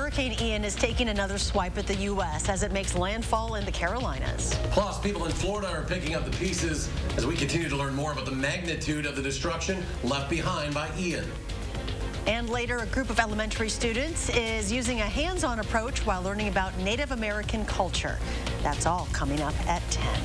Hurricane Ian is taking another swipe at the U.S. as it makes landfall in the Carolinas. Plus, people in Florida are picking up the pieces as we continue to learn more about the magnitude of the destruction left behind by Ian. And later, a group of elementary students is using a hands-on approach while learning about Native American culture. That's all coming up at 10.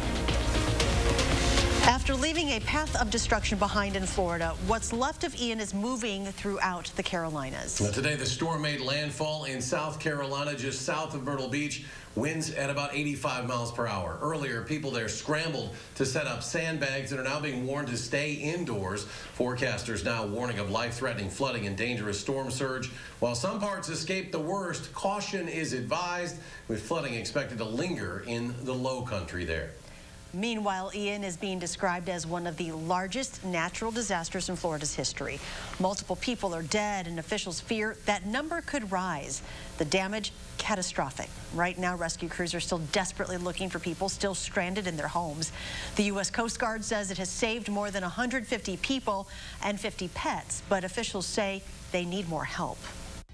After leaving a path of destruction behind in Florida, what's left of Ian is moving throughout the Carolinas. Now, today, the storm made landfall in South Carolina, just south of Myrtle Beach. Winds at about 85 miles per hour. Earlier, people there scrambled to set up sandbags and are now being warned to stay indoors. Forecasters now warning of life-threatening flooding and dangerous storm surge. While some parts escaped the worst, caution is advised, with flooding expected to linger in the low country there. Meanwhile, Ian is being described as one of the largest natural disasters in Florida's history. Multiple people are dead, and officials fear that number could rise. The damage, catastrophic. Right now, rescue crews are still desperately looking for people still stranded in their homes. The U.S. Coast Guard says it has saved more than 150 people and 50 pets, but officials say they need more help.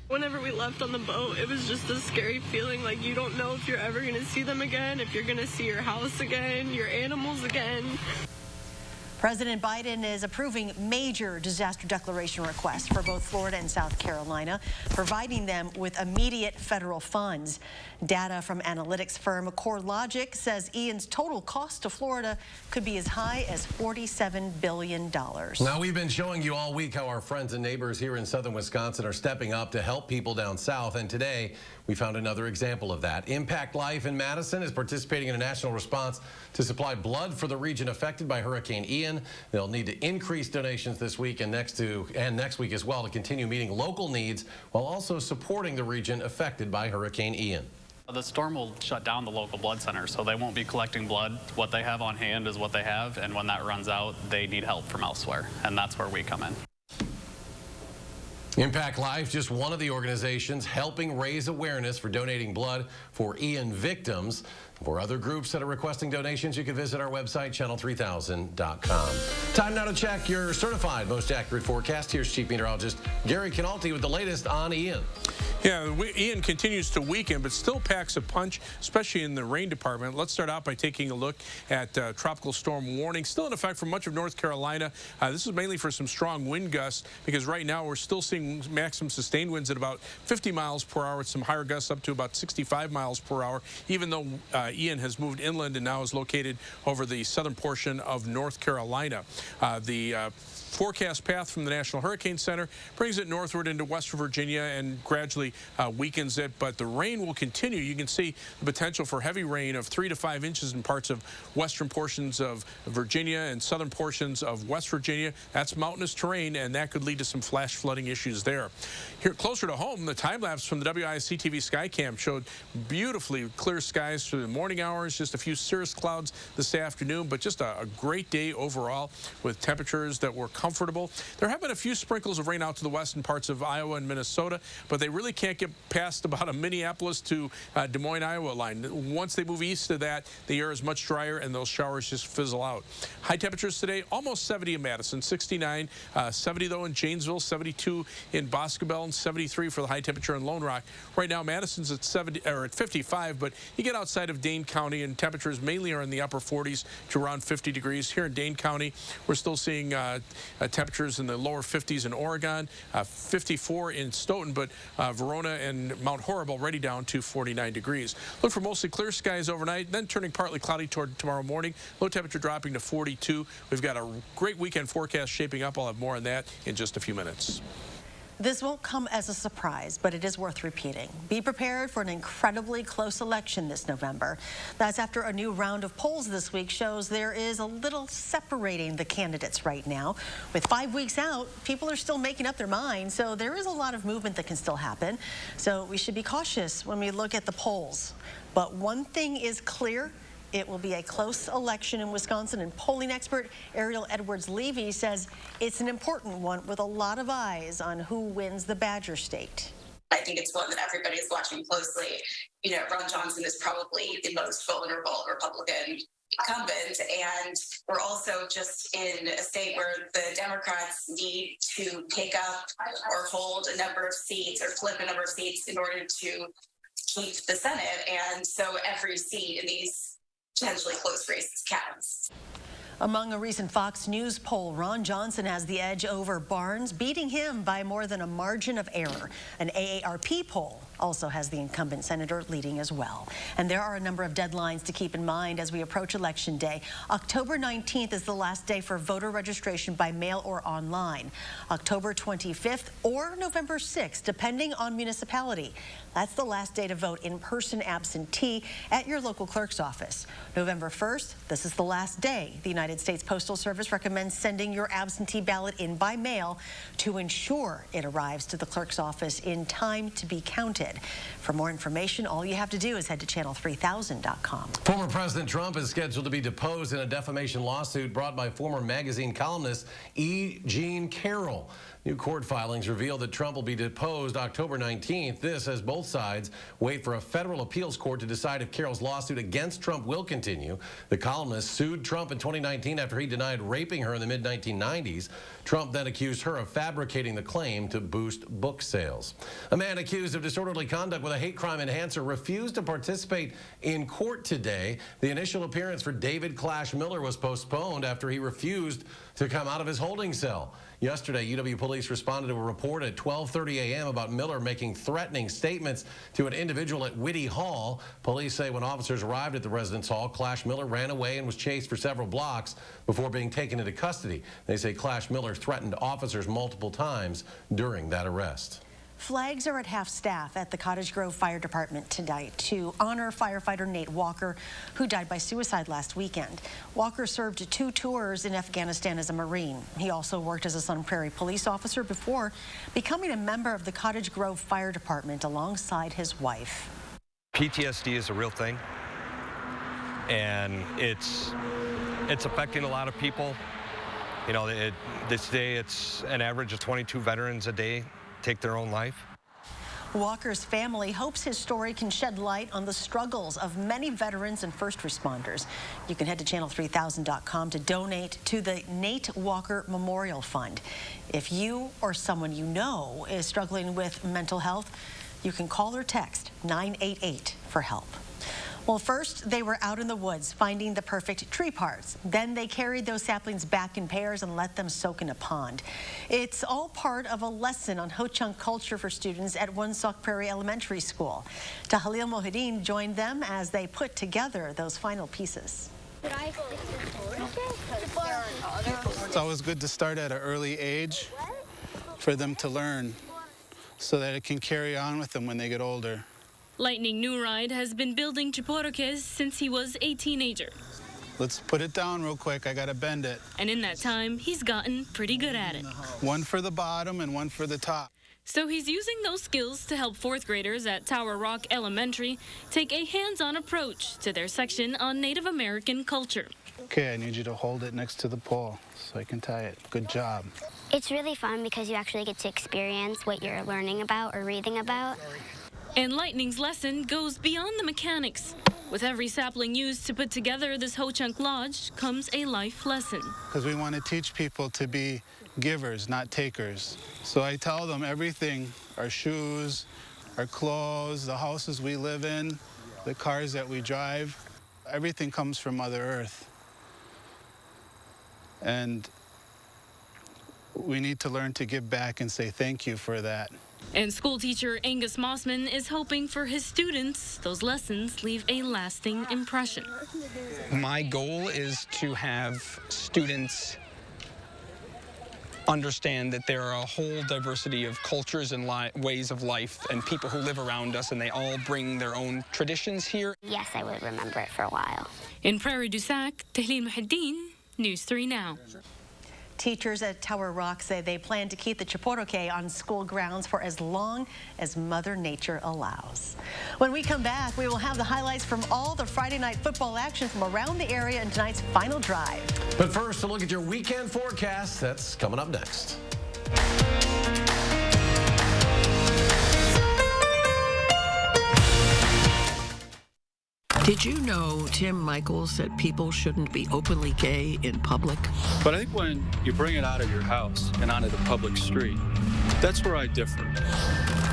Whenever we left on the boat, it was just a scary feeling, like you don't know if you're ever going to see them again, if you're going to see your house again, your animals again. President Biden is approving major disaster declaration requests for both Florida and South Carolina, providing them with immediate federal funds. Data from analytics firm CoreLogic says Ian's total cost to Florida could be as high as $47 billion. Now, we've been showing you all week how our friends and neighbors here in southern Wisconsin are stepping up to help people down south, and today we found another example of that. Impact Life in Madison is participating in a national response to supply blood for the region affected by Hurricane Ian. They'll need to increase donations this week and next week as well to continue meeting local needs while also supporting the region affected by Hurricane Ian. The storm will shut down the local blood center, so they won't be collecting blood. What they have on hand is what they have, and when that runs out, they need help from elsewhere, and that's where we come in. Impact Life, just one of the organizations helping raise awareness for donating blood for Ian victims. For other groups that are requesting donations, you can visit our website, channel3000.com. Time now to check your certified most accurate forecast. Here's Chief Meteorologist Gary Canalti with the latest on Ian. Yeah, Ian continues to weaken, but still packs a punch, especially in the rain department. Let's start out by taking a look at tropical storm warning. Still in effect for much of North Carolina. This is mainly for some strong wind gusts, because right now we're still seeing maximum sustained winds at about 50 miles per hour, with some higher gusts up to about 65 miles per hour, even though Ian has moved inland and now is located over the southern portion of North Carolina. The forecast path from the National Hurricane Center brings it northward into Western Virginia and gradually weakens it, but the rain will continue. You can see the potential for heavy rain of 3 to 5 inches in parts of western portions of Virginia and southern portions of West Virginia. That's mountainous terrain, and that could lead to some flash flooding issues there. Here closer to home, the time-lapse from the WISC-TV Skycam showed beautifully clear skies through the morning hours, just a few cirrus clouds this afternoon, but just a great day overall with temperatures that were comfortable. There have been a few sprinkles of rain out to the western parts of Iowa and Minnesota, but they really can't get past about a Minneapolis to Des Moines, Iowa line. Once they move east of that, the air is much drier and those showers just fizzle out. High temperatures today, almost 70 in Madison, 69, 70 though in Janesville, 72 in Boscobel, and 73 for the high temperature in Lone Rock. Right now, Madison's at 55, but you get outside of Dane County and temperatures mainly are in the upper 40s to around 50 degrees. Here in Dane County, we're still seeing temperatures in the lower 50s in Oregon, 54 in Stoughton, but Verona and Mount Horeb already down to 49 degrees. Look for mostly clear skies overnight, then turning partly cloudy toward tomorrow morning. Low temperature dropping to 42. We've got a great weekend forecast shaping up. I'll have more on that in just a few minutes. This won't come as a surprise, but it is worth repeating. Be prepared for an incredibly close election this November. That's after a new round of polls this week shows there is a little separating the candidates right now. With 5 weeks out, people are still making up their minds, so there is a lot of movement that can still happen. So we should be cautious when we look at the polls. But one thing is clear. It will be a close election in Wisconsin, and polling expert Ariel Edwards-Levy says it's an important one with a lot of eyes on who wins the Badger State. I think it's one that everybody's watching closely. You know, Ron Johnson is probably the most vulnerable Republican incumbent, and we're also just in a state where the Democrats need to take up or hold a number of seats or flip a number of seats in order to keep the Senate, and so every seat in these potentially close races counts. Among a recent Fox News poll, Ron Johnson has the edge over Barnes, beating him by more than a margin of error. An AARP poll also has the incumbent senator leading as well. And there are a number of deadlines to keep in mind as we approach Election Day. October 19th is the last day for voter registration by mail or online. October 25th or November 6th, depending on municipality. That's the last day to vote in person absentee at your local clerk's office. November 1st, this is the last day. The United States Postal Service recommends sending your absentee ballot in by mail to ensure it arrives to the clerk's office in time to be counted. For more information, all you have to do is head to channel3000.com. Former President Trump is scheduled to be deposed in a defamation lawsuit brought by former magazine columnist E. Jean Carroll. New court filings reveal that Trump will be deposed October 19th. This as both sides wait for a federal appeals court to decide if Carroll's lawsuit against Trump will continue. The columnist sued Trump in 2019 after he denied raping her in the mid-1990s. Trump then accused her of fabricating the claim to boost book sales. A man accused of disorderly conduct with a hate crime enhancer refused to participate in court today. The initial appearance for David Clash Miller was postponed after he refused to come out of his holding cell. Yesterday, UW police responded to a report at 12:30 a.m. about Miller making threatening statements to an individual at Whitty Hall. Police say when officers arrived at the residence hall, Clash Miller ran away and was chased for several blocks before being taken into custody. They say Clash Miller threatened officers multiple times during that arrest. Flags are at half-staff at the Cottage Grove Fire Department tonight to honor firefighter Nate Walker, who died by suicide last weekend. Walker served 2 tours in Afghanistan as a Marine. He also worked as a Sun Prairie police officer before becoming a member of the Cottage Grove Fire Department alongside his wife. PTSD is a real thing, and it's affecting a lot of people. You know, this day it's an average of 22 veterans a day take their own life. Walker's family hopes his story can shed light on the struggles of many veterans and first responders. You can head to channel3000.com to donate to the Nate Walker Memorial Fund. If you or someone you know is struggling with mental health, you can call or text 988 for help. Well, first, they were out in the woods finding the perfect tree parts. Then they carried those saplings back in pairs and let them soak in a pond. It's all part of a lesson on Ho-Chunk culture for students at Woonsock Prairie Elementary School. Tahalil Mohideen joined them as they put together those final pieces. It's always good to start at an early age for them to learn so that it can carry on with them when they get older. Lightning Newride has been building chiporoques since he was a teenager. Let's put it down real quick. I gotta bend it. And in that time, he's gotten pretty good at it. One for the bottom and one for the top. So he's using those skills to help 4th graders at Tower Rock Elementary take a hands-on approach to their section on Native American culture. Okay, I need you to hold it next to the pole so I can tie it. Good job. It's really fun because you actually get to experience what you're learning about or reading about. And Lightning's lesson goes beyond the mechanics. With every sapling used to put together this Ho-Chunk Lodge comes a life lesson. Because we want to teach people to be givers, not takers. So I tell them everything, our shoes, our clothes, the houses we live in, the cars that we drive, everything comes from Mother Earth. And we need to learn to give back and say thank you for that. And school teacher Angus Mossman is hoping for his students those lessons leave a lasting impression. My goal is to have students understand that there are a whole diversity of cultures and ways of life and people who live around us, and they all bring their own traditions here. Yes, I would remember it for a while. In Prairie du Sac, Tahlil Mohideen, News 3 Now. Teachers at Tower Rock say they plan to keep the chiporoque on school grounds for as long as Mother Nature allows. When we come back, we will have the highlights from all the Friday night football action from around the area in tonight's final drive. But first, a look at your weekend forecast. That's coming up next. Did you know Tim Michaels said people shouldn't be openly gay in public? But I think when you bring it out of your house and onto the public street, that's where I differ.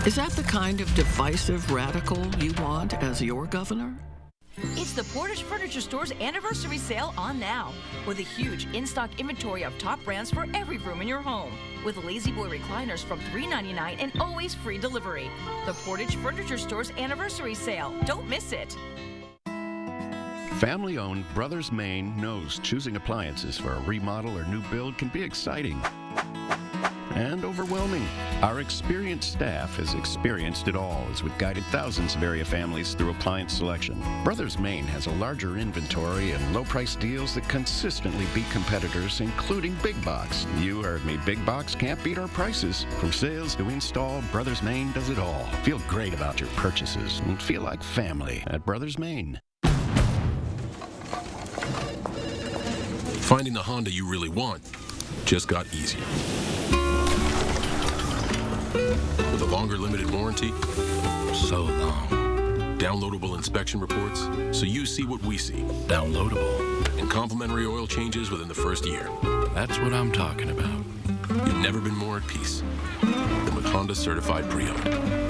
Is that the kind of divisive radical you want as your governor? It's the Portage Furniture Store's anniversary sale on now, with a huge in-stock inventory of top brands for every room in your home, with Lazy Boy recliners from $3.99 and always free delivery. The Portage Furniture Store's anniversary sale. Don't miss it. Family-owned Brothers Maine knows choosing appliances for a remodel or new build can be exciting and overwhelming. Our experienced staff has experienced it all as we've guided thousands of area families through appliance selection. Brothers Maine has a larger inventory and low-price deals that consistently beat competitors, including Big Box. You heard me, Big Box can't beat our prices. From sales to install, Brothers Maine does it all. Feel great about your purchases and feel like family at Brothers Maine. Finding the Honda you really want just got easier. With a longer limited warranty, so long. Downloadable inspection reports, so you see what we see. Downloadable. And complimentary oil changes within the first year. That's what I'm talking about. You've never been more at peace than with Honda Certified Pre-Owned.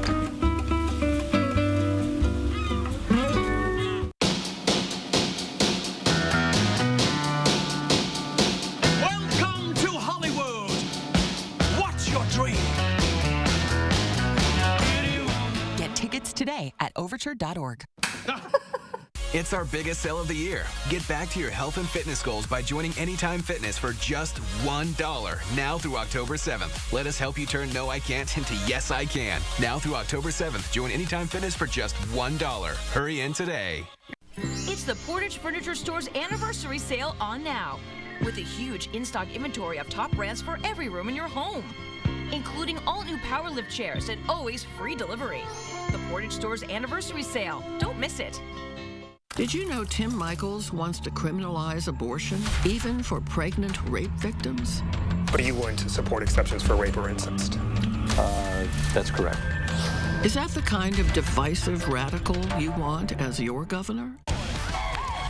Today at overture.org. It's our biggest sale of the year. Get back to your health and fitness goals by joining Anytime Fitness for just $1 now through October 7th. Let us help you turn no I can't into yes I can. Now through October 7th, join Anytime Fitness for just $1. Hurry in today. It's the Portage Furniture Store's anniversary sale on now, with a huge in-stock inventory of top brands for every room in your home, including all new power lift chairs and always free delivery. The Portage Store's anniversary sale. Don't miss it. Did you know Tim Michaels wants to criminalize abortion, even for pregnant rape victims? But are you willing to support exceptions for rape or incest? That's correct. Is that the kind of divisive radical you want as your governor?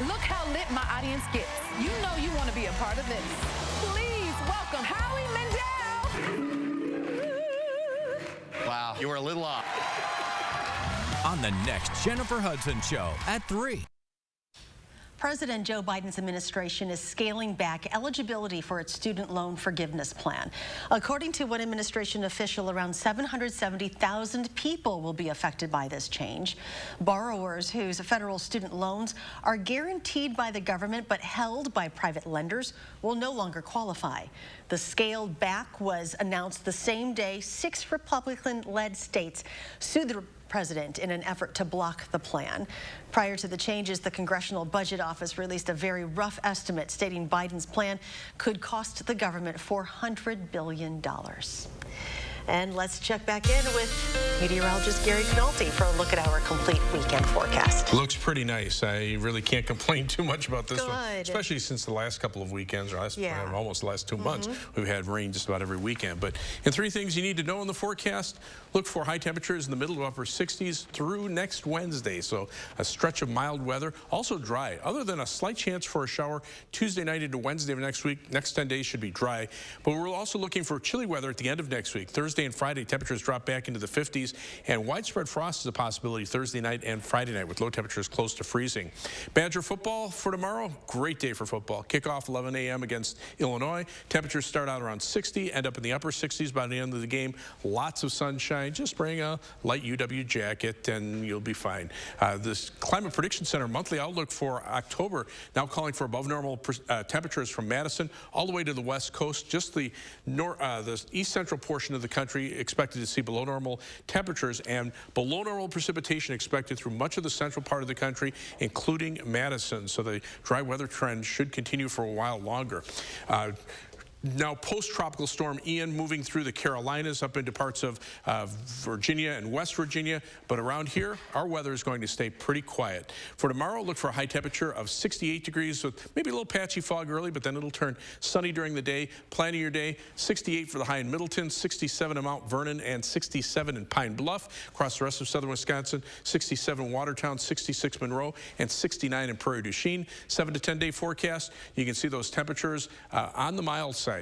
Look how lit my audience gets. You know you want to be a part of this. Please welcome Howie Mandel. Wow, you were a little off. On the next Jennifer Hudson Show at 3. President Joe Biden's administration is scaling back eligibility for its student loan forgiveness plan. According to one administration official, around 770,000 people will be affected by this change. Borrowers whose federal student loans are guaranteed by the government but held by private lenders will no longer qualify. The scaled back was announced the same day 6 Republican-led states sued the president in an effort to block the plan. Prior to the changes, the Congressional Budget Office released a very rough estimate stating Biden's plan could cost the government $400 billion. And let's check back in with meteorologist Gary Canalti for a look at our complete weekend forecast. Looks pretty nice. I really can't complain too much about this one, especially since the last couple of weekends, or almost the last 2 months, we've had rain just about every weekend. But in 3 things you need to know in the forecast, look for high temperatures in the middle to upper 60s through next Wednesday. So a stretch of mild weather, also dry, other than a slight chance for a shower Tuesday night into Wednesday of next week. Next 10 days should be dry. But we're also looking for chilly weather at the end of next week. Thursday and Friday, temperatures drop back into the 50s, and widespread frost is a possibility Thursday night and Friday night with low temperatures close to freezing. Badger football for tomorrow, great day for football. Kickoff 11 a.m. against Illinois. Temperatures start out around 60, end up in the upper 60s by the end of the game. Lots of sunshine. Just bring a light UW jacket and you'll be fine. This Climate Prediction Center monthly outlook for October now calling for above normal temperatures from Madison all the way to the west coast. Just the east central portion of the country expected to see below normal temperatures and below normal precipitation expected through much of the central part of the country, including Madison. So the dry weather trend should continue for a while longer. Now, post-tropical storm Ian moving through the Carolinas up into parts of Virginia and West Virginia. But around here, our weather is going to stay pretty quiet. For tomorrow, look for a high temperature of 68 degrees with maybe a little patchy fog early, but then it'll turn sunny during the day. Planning your day, 68 for the high in Middleton, 67 in Mount Vernon, and 67 in Pine Bluff. Across the rest of southern Wisconsin, 67 in Watertown, 66 Monroe, and 69 in Prairie du Chien. 7 to 10 day forecast. You can see those temperatures on the mild side.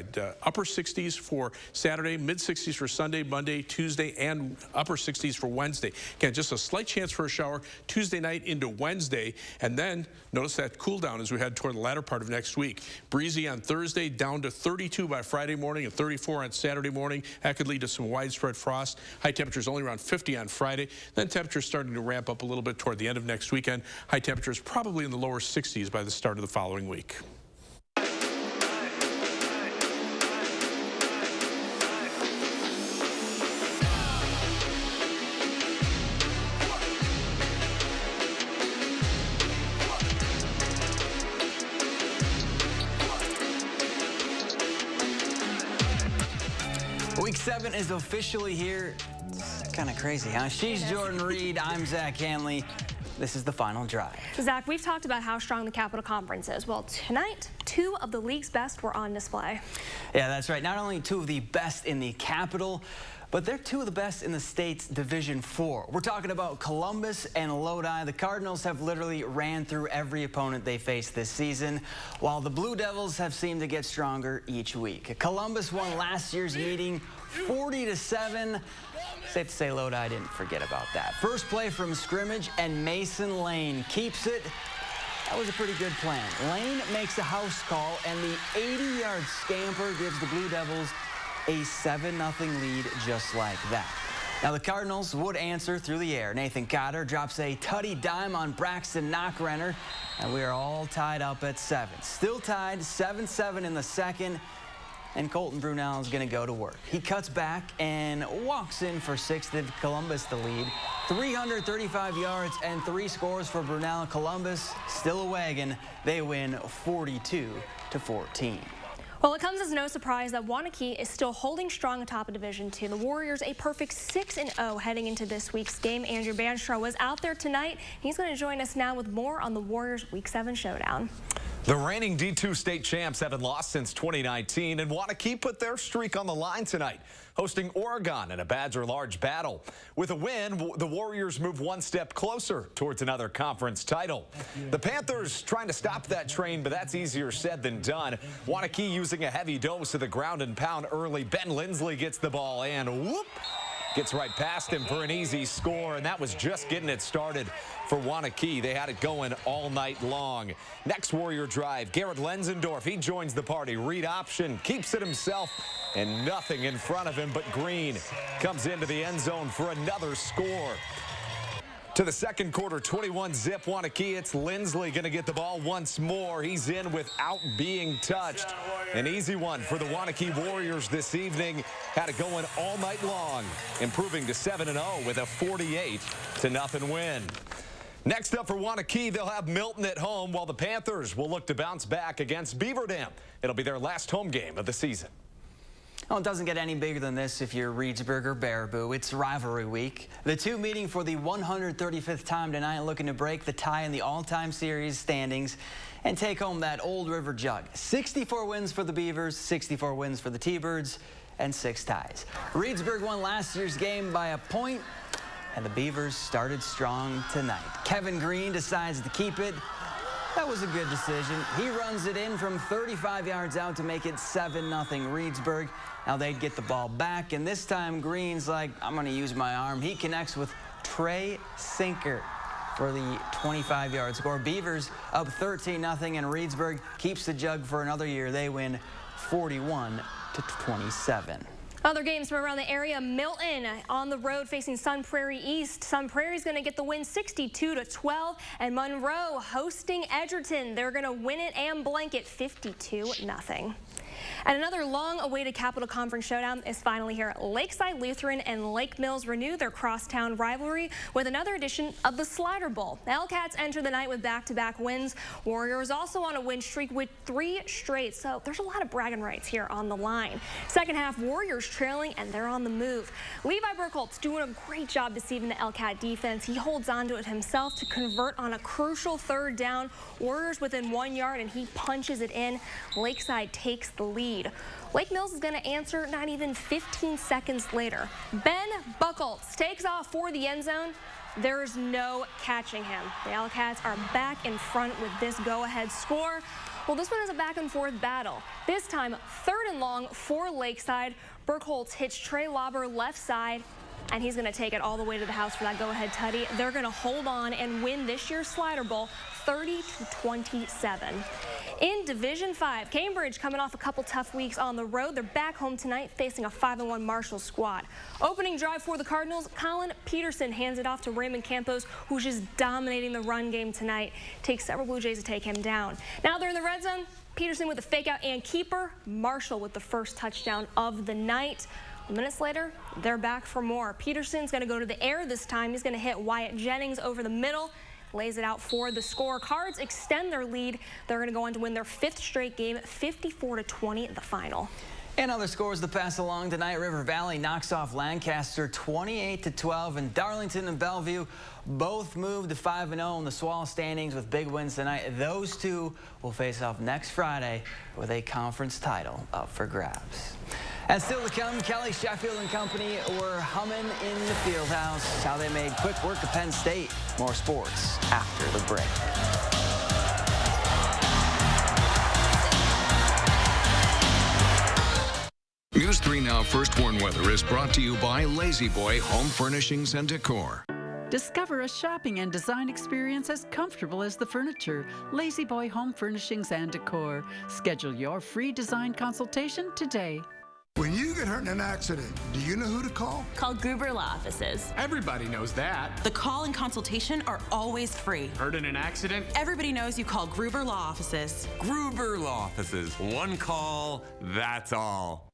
Upper 60s for Saturday, mid 60s for Sunday, Monday, Tuesday, and upper 60s for Wednesday. Again, just a slight chance for a shower Tuesday night into Wednesday, and then notice that cool down as we head toward the latter part of next week. Breezy on Thursday, down to 32 by Friday morning and 34 on Saturday morning. That could lead to some widespread frost. High temperatures only around 50 on Friday. Then temperatures starting to ramp up a little bit toward the end of next weekend. High temperatures probably in the lower 60s by the start of the following week. Week 7 is officially here. It's kind of crazy, huh? She's Jordan Reed. I'm Zach Hanley. This is the final drive. Zach, we've talked about how strong the Capital Conference is. Well, tonight, 2 of the league's best were on display. Yeah, that's right. Not only 2 of the best in the Capital, but they're 2 of the best in the state's Division 4. We're talking about Columbus and Lodi. The Cardinals have literally ran through every opponent they faced this season, while the Blue Devils have seemed to get stronger each week. Columbus won last year's meeting 40-7. Safe to say Lodi didn't forget about that. First play from scrimmage, and Mason Lane keeps it. That was a pretty good plan. Lane makes a house call, and the 80-yard scamper gives the Blue Devils a 7-0 lead just like that. Now the Cardinals would answer through the air. Nathan Cotter drops a tutty dime on Braxton Knockrenner, and we are all tied up at 7. Still tied 7-7 in the second, and Colton Brunel is going to go to work. He cuts back and walks in for 6 to give Columbus the lead. 335 yards and 3 scores for Brunel. Columbus still a wagon. They win 42-14. Well, it comes as no surprise that Waunakee is still holding strong atop of Division 2. The Warriors a perfect 6-0 heading into this week's game. Andrew Banstra was out there tonight. He's going to join us now with more on the Warriors Week 7 showdown. The reigning D2 state champs haven't lost since 2019, and Waunakee put their streak on the line tonight, hosting Oregon in a Badger Large battle. With a win, the Warriors move 1 step closer towards another conference title. The Panthers trying to stop that train, but that's easier said than done. Waunakee using a heavy dose of the ground and pound early. Ben Lindsley gets the ball and whoop! Gets right past him for an easy score, and that was just getting it started for Waunakee. They had it going all night long. Next Warrior drive, Garrett Lenzendorf, he joins the party. Read option, keeps it himself, and nothing in front of him but Green. Comes into the end zone for another score. To the second quarter, 21-zip Waunakee. It's Lindsley going to get the ball once more. He's in without being touched. An easy one for the Waunakee Warriors this evening. Had it going all night long, improving to 7-0 with a 48-0 win. Next up for Waunakee, they'll have Milton at home, while the Panthers will look to bounce back against Beaver Dam. It'll be their last home game of the season. Oh, it doesn't get any bigger than this if you're Reedsburg or Baraboo. It's rivalry week. The 2 meeting for the 135th time tonight, looking to break the tie in the all-time series standings and take home that Old River jug. 64 wins for the Beavers, 64 wins for the T-Birds, and 6 ties. Reedsburg won last year's game by a point, and the Beavers started strong tonight. Kevin Green decides to keep it. That was a good decision. He runs it in from 35 yards out to make it 7-0 Reedsburg. Now they'd get the ball back, and this time Green's like, I'm going to use my arm. He connects with Trey Sinker for the 25-yard score. Beavers up 13-0, and Reedsburg keeps the jug for another year. They win 41-27. Other games from around the area, Milton on the road facing Sun Prairie East. Sun Prairie's going to get the win 62-12, and Monroe hosting Edgerton. They're going to win it and blanket 52-0. And another long-awaited Capital Conference showdown is finally here. Lakeside Lutheran and Lake Mills renew their crosstown rivalry with another edition of the Slider Bowl. The Hellcats enter the night with back-to-back wins. Warriors also on a win streak with 3 straight, so there's a lot of bragging rights here on the line. Second half, Warriors trailing, and they're on the move. Levi Burkholt's doing a great job deceiving the Hellcat defense. He holds on to it himself to convert on a crucial 3rd down. Warriors within 1 yard, and he punches it in. Lakeside takes the lead. Lake Mills is going to answer not even 15 seconds later. Ben Buchholz takes off for the end zone. There's no catching him. The Hellcats are back in front with this go-ahead score. Well, this one is a back-and-forth battle. This time, 3rd and long for Lakeside. Burkholz hits Trey Lauber left side, and he's going to take it all the way to the house for that go-ahead tutty. They're going to hold on and win this year's Slider Bowl 30-27. In Division 5, Cambridge coming off a couple tough weeks on the road. They're back home tonight facing a 5-1 Marshall squad. Opening drive for the Cardinals, Colin Peterson hands it off to Raymond Campos, who's just dominating the run game tonight. Takes several Blue Jays to take him down. Now they're in the red zone. Peterson with a fake out and keeper. Marshall with the first touchdown of the night. Minutes later, they're back for more. Peterson's going to go to the air this time. He's going to hit Wyatt Jennings over the middle. Lays it out for the score. Cards extend their lead. They're going to go on to win their 5th straight game, 54-20 in the final. And other scores to pass along tonight. River Valley knocks off Lancaster 28-12, and Darlington and Bellevue both moved to 5-0 in the Swallow standings with big wins tonight. Those two will face off next Friday with a conference title up for grabs. And still to come, Kelly, Sheffield and company were humming in the field house. How they made quick work of Penn State. More sports after the break. News 3 Now First Warn Weather is brought to you by Lazy Boy Home Furnishings and Decor. Discover a shopping and design experience as comfortable as the furniture. Lazy Boy Home Furnishings and Decor. Schedule your free design consultation today. When you get hurt in an accident, do you know who to call? Call Gruber Law Offices. Everybody knows that. The call and consultation are always free. Hurt in an accident? Everybody knows you call Gruber Law Offices. Gruber Law Offices. One call, that's all.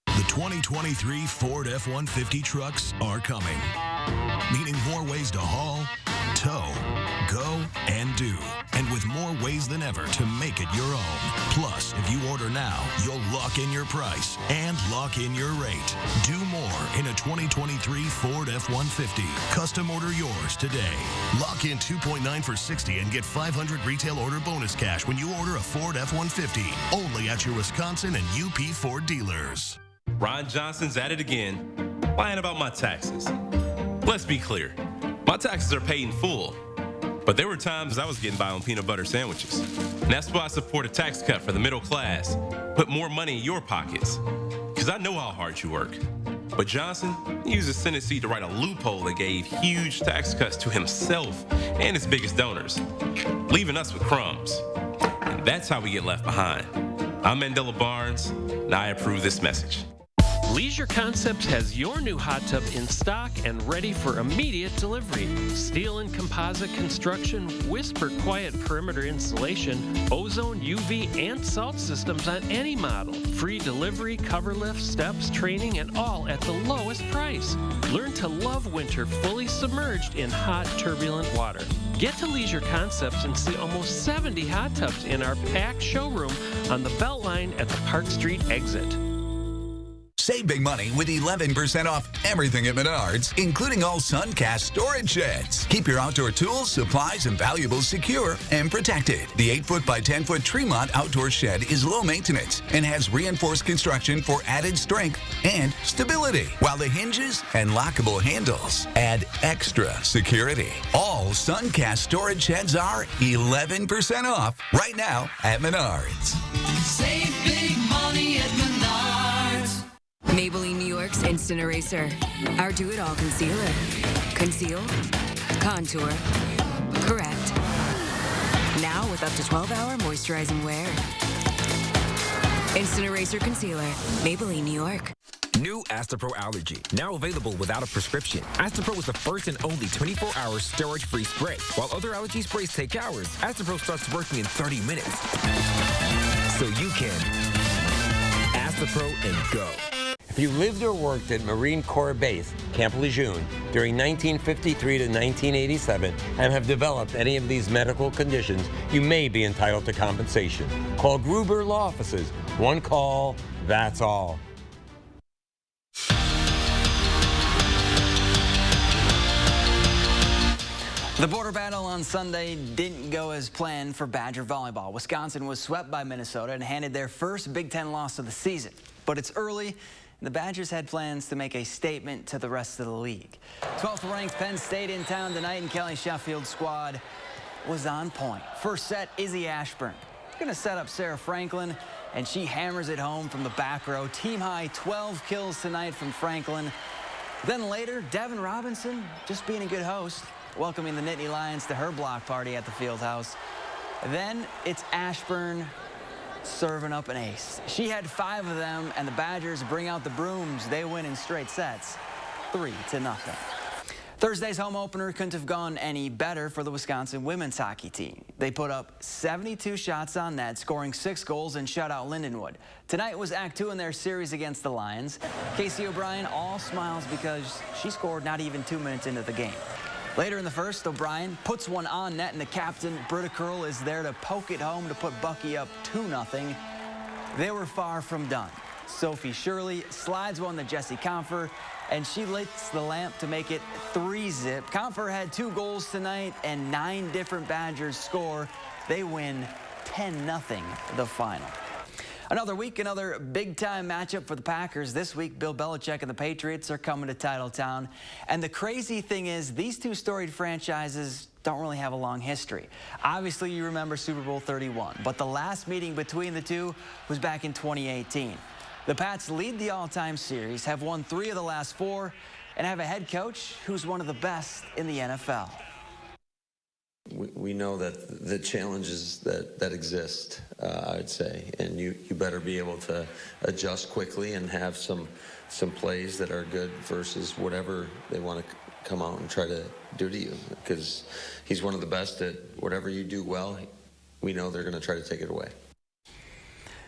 The 2023 Ford F-150 trucks are coming, meaning more ways to haul, tow, go, and do, and with more ways than ever to make it your own. Plus, if you order now, you'll lock in your price and lock in your rate. Do more in a 2023 Ford F-150. Custom order yours today. Lock in 2.9 for $60 and get $500 retail order bonus cash when you order a Ford F-150. Only at your Wisconsin and UP Ford dealers. Ron Johnson's at it again, lying about my taxes. Let's be clear, my taxes are paid in full, but there were times I was getting by on peanut butter sandwiches. And that's why I support a tax cut for the middle class. Put more money in your pockets, because I know how hard you work. But Johnson used his Senate seat to write a loophole that gave huge tax cuts to himself and his biggest donors, leaving us with crumbs. And that's how we get left behind. I'm Mandela Barnes, and I approve this message. Leisure Concepts has your new hot tub in stock and ready for immediate delivery. Steel and composite construction, whisper quiet perimeter insulation, ozone, UV, and salt systems on any model. Free delivery, cover lift, steps, training, and all at the lowest price. Learn to love winter fully submerged in hot, turbulent water. Get to Leisure Concepts and see almost 70 hot tubs in our packed showroom on the Beltline at the Park Street exit. Save big money with 11% off everything at Menards, including all Suncast storage sheds. Keep your outdoor tools, supplies, and valuables secure and protected. The 8-foot by 10-foot Tremont outdoor shed is low maintenance and has reinforced construction for added strength and stability, while the hinges and lockable handles add extra security. All Suncast storage sheds are 11% off right now at Menards. Save big money at Menards. Maybelline New York's Instant Eraser. Our do-it-all concealer. Conceal, contour, correct. Now with up to 12-hour moisturizing wear. Instant Eraser Concealer. Maybelline New York. New Astapro Allergy, now available without a prescription. Astapro is the first and only 24-hour steroid-free spray. While other allergy sprays take hours, Astapro starts working in 30 minutes. So you can Astapro and go. If you lived or worked at Marine Corps Base, Camp Lejeune, during 1953 to 1987 and have developed any of these medical conditions, you may be entitled to compensation. Call Gruber Law Offices. One call, that's all. The border battle on Sunday didn't go as planned for Badger volleyball. Wisconsin was swept by Minnesota and handed their first Big Ten loss of the season. But it's early. The Badgers had plans to make a statement to the rest of the league. 12th ranked Penn State in town tonight, and Kelly Sheffield's squad was on point. First set, Izzy Ashburn gonna set up Sarah Franklin, and she hammers it home from the back row. Team high 12 kills tonight from Franklin. Then later, Devin Robinson, just being a good host, welcoming the Nittany Lions to her block party at the Fieldhouse. Then it's Ashburn serving up an ace. She had 5 of them, and the Badgers bring out the brooms. They win in straight sets, 3-0. Thursday's home opener couldn't have gone any better for the Wisconsin women's hockey team. They put up 72 shots on net, scoring 6 goals and shut out Lindenwood. Tonight was Act 2 in their series against the Lions. Casey O'Brien all smiles because she scored not even 2 minutes into the game. Later in the first, O'Brien puts one on net, and the captain, Britta Curl, is there to poke it home to put Bucky up 2-0. They were far from done. Sophie Shirley slides one to Jessie Comfer, and she lights the lamp to make it 3-zip. Comfer had 2 goals tonight, and 9 different Badgers score. They win 10-0 the final. Another week, another big-time matchup for the Packers. This week, Bill Belichick and the Patriots are coming to Titletown. And the crazy thing is, these 2 storied franchises don't really have a long history. Obviously, you remember Super Bowl 31, but the last meeting between the 2 was back in 2018. The Pats lead the all-time series, have won 3 of the last 4, and have a head coach who's one of the best in the NFL. We know that the challenges that exist, I'd say, and you better be able to adjust quickly and have some plays that are good versus whatever they want to come out and try to do to you, because he's one of the best at whatever you do well. We know they're going to try to take it away.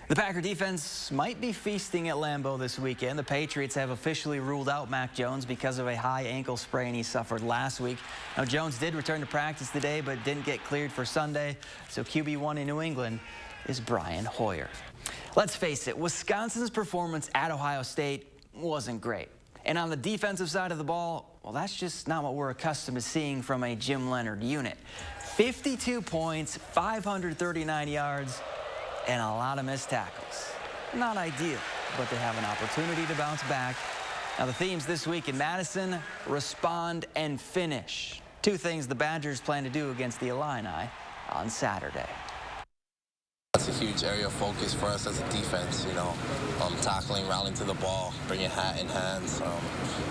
The Packer defense might be feasting at Lambeau this weekend. The Patriots have officially ruled out Mac Jones because of a high ankle sprain he suffered last week. Now, Jones did return to practice today, but didn't get cleared for Sunday. So QB1 in New England is Brian Hoyer. Let's face it, Wisconsin's performance at Ohio State wasn't great. And on the defensive side of the ball, well, that's just not what we're accustomed to seeing from a Jim Leonard unit. 52 points, 539 yards, and a lot of missed tackles. Not ideal, but they have an opportunity to bounce back. Now, the themes this week in Madison: respond and finish. 2 things the Badgers plan to do against the Illini on Saturday. That's a huge area of focus for us as a defense, you know, tackling, rallying to the ball, bringing hat in hands,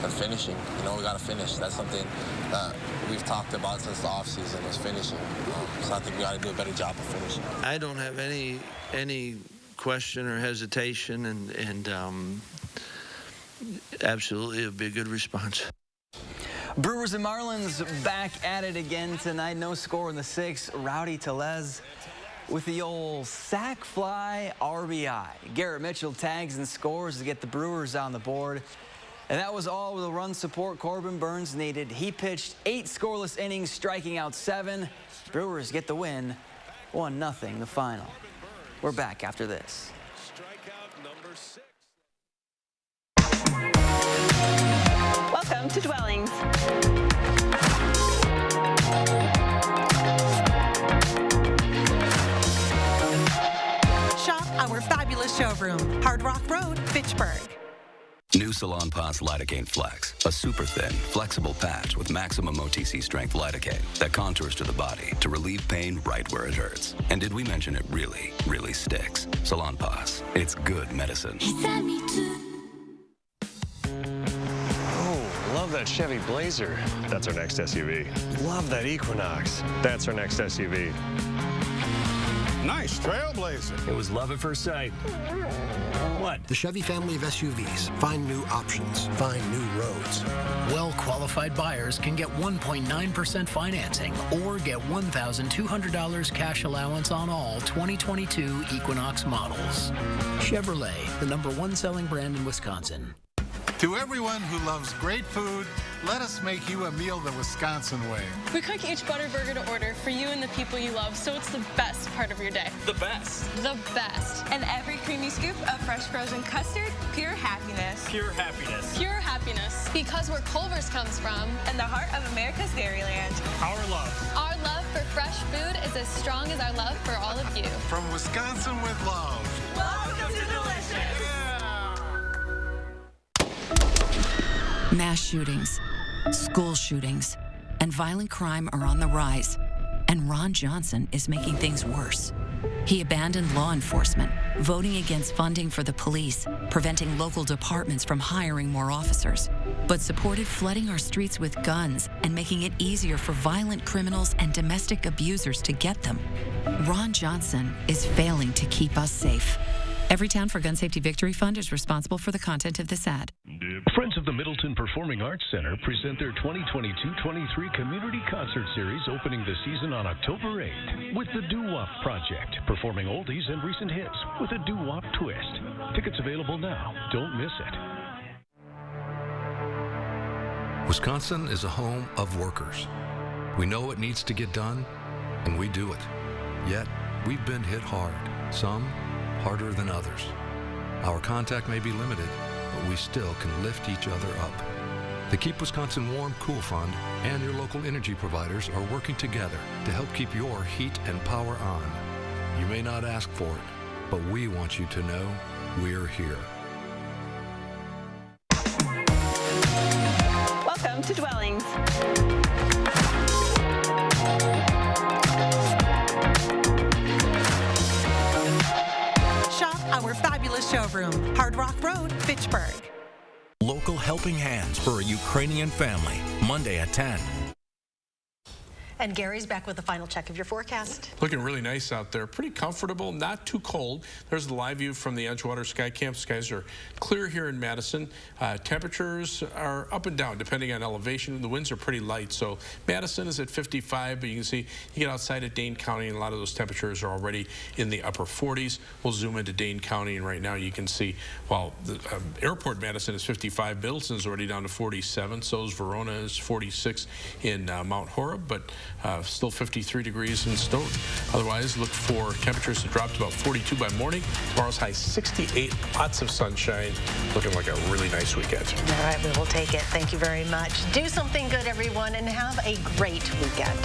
and finishing. You know, we got to finish. That's something that we've talked about since the offseason, is finishing. So I think we got to do a better job of finishing. I don't have any question or hesitation, and absolutely it'll be a good response. Brewers and Marlins back at it again tonight. No score in the 6th. Rowdy Tellez with the old sac fly RBI. Garrett Mitchell tags and scores to get the Brewers on the board. And that was all with the run support Corbin Burns needed. He pitched 8 scoreless innings, striking out 7. Brewers get the win, 1-0 the final. We're back after this. Welcome to Dwellings. Shop our fabulous showroom, Hard Rock Road, Fitchburg. New Salon Pass Lidocaine Flex, a super thin, flexible patch with maximum OTC strength lidocaine that contours to the body to relieve pain right where it hurts. And did we mention it really, really sticks? Salon Pass, it's good medicine. Love that Chevy Blazer. That's our next SUV. Love that Equinox. That's our next SUV. Nice trailblazer. It was love at first sight. What? The Chevy family of SUVs. Find new options. Find new roads. Well-qualified buyers can get 1.9% financing or get $1,200 cash allowance on all 2022 Equinox models. Chevrolet, the #1 selling brand in Wisconsin. To everyone who loves great food, let us make you a meal the Wisconsin way. We cook each butter burger to order for you and the people you love, so it's the best part of your day. The best. The best. And every creamy scoop of fresh frozen custard, pure happiness. Pure happiness. Pure happiness. Because where Culver's comes from. And the heart of America's Dairyland. Our love. Our love for fresh food is as strong as our love for all of you. From Wisconsin with love. Welcome to Delicious. Mass shootings, school shootings, and violent crime are on the rise, and Ron Johnson is making things worse. He abandoned law enforcement, voting against funding for the police, preventing local departments from hiring more officers, but supported flooding our streets with guns and making it easier for violent criminals and domestic abusers to get them. Ron Johnson is failing to keep us safe. Everytown for Gun Safety Victory Fund is responsible for the content of this ad. Friends of the Middleton Performing Arts Center present their 2022-23 Community Concert Series opening the season on October 8th with the Doo-Wop Project, performing oldies and recent hits with a doo-wop twist. Tickets available now. Don't miss it. Wisconsin is a home of workers. We know what needs to get done, and we do it. Yet, we've been hit hard, some harder than others. Our contact may be limited, but we still can lift each other up. The Keep Wisconsin Warm Cool Fund and your local energy providers are working together to help keep your heat and power on. You may not ask for it, but we want you to know we're here. Welcome to Dwellings. Shop our fabulous showroom, Hard Rock Road, Fitchburg. Local helping hands for a Ukrainian family, Monday at 10. And Gary's back with the final check of your forecast. Looking really nice out there. Pretty comfortable, not too cold. There's the live view from the Edgewater Sky Camp. Skies are clear here in Madison. Temperatures are up and down depending on elevation. The winds are pretty light. So Madison is at 55, but you can see you get outside at Dane County and a lot of those temperatures are already in the upper 40s. We'll zoom into Dane County and right now you can see, while the airport Madison is 55, Middleton's already down to 47. So is Verona is 46 in Mount Horeb, but still 53 degrees in Stoughton. Otherwise, look for temperatures to drop to about 42 by morning. Tomorrow's high 68, lots of sunshine. Looking like a really nice weekend. All right, we will take it. Thank you very much. Do something good, everyone, and have a great weekend.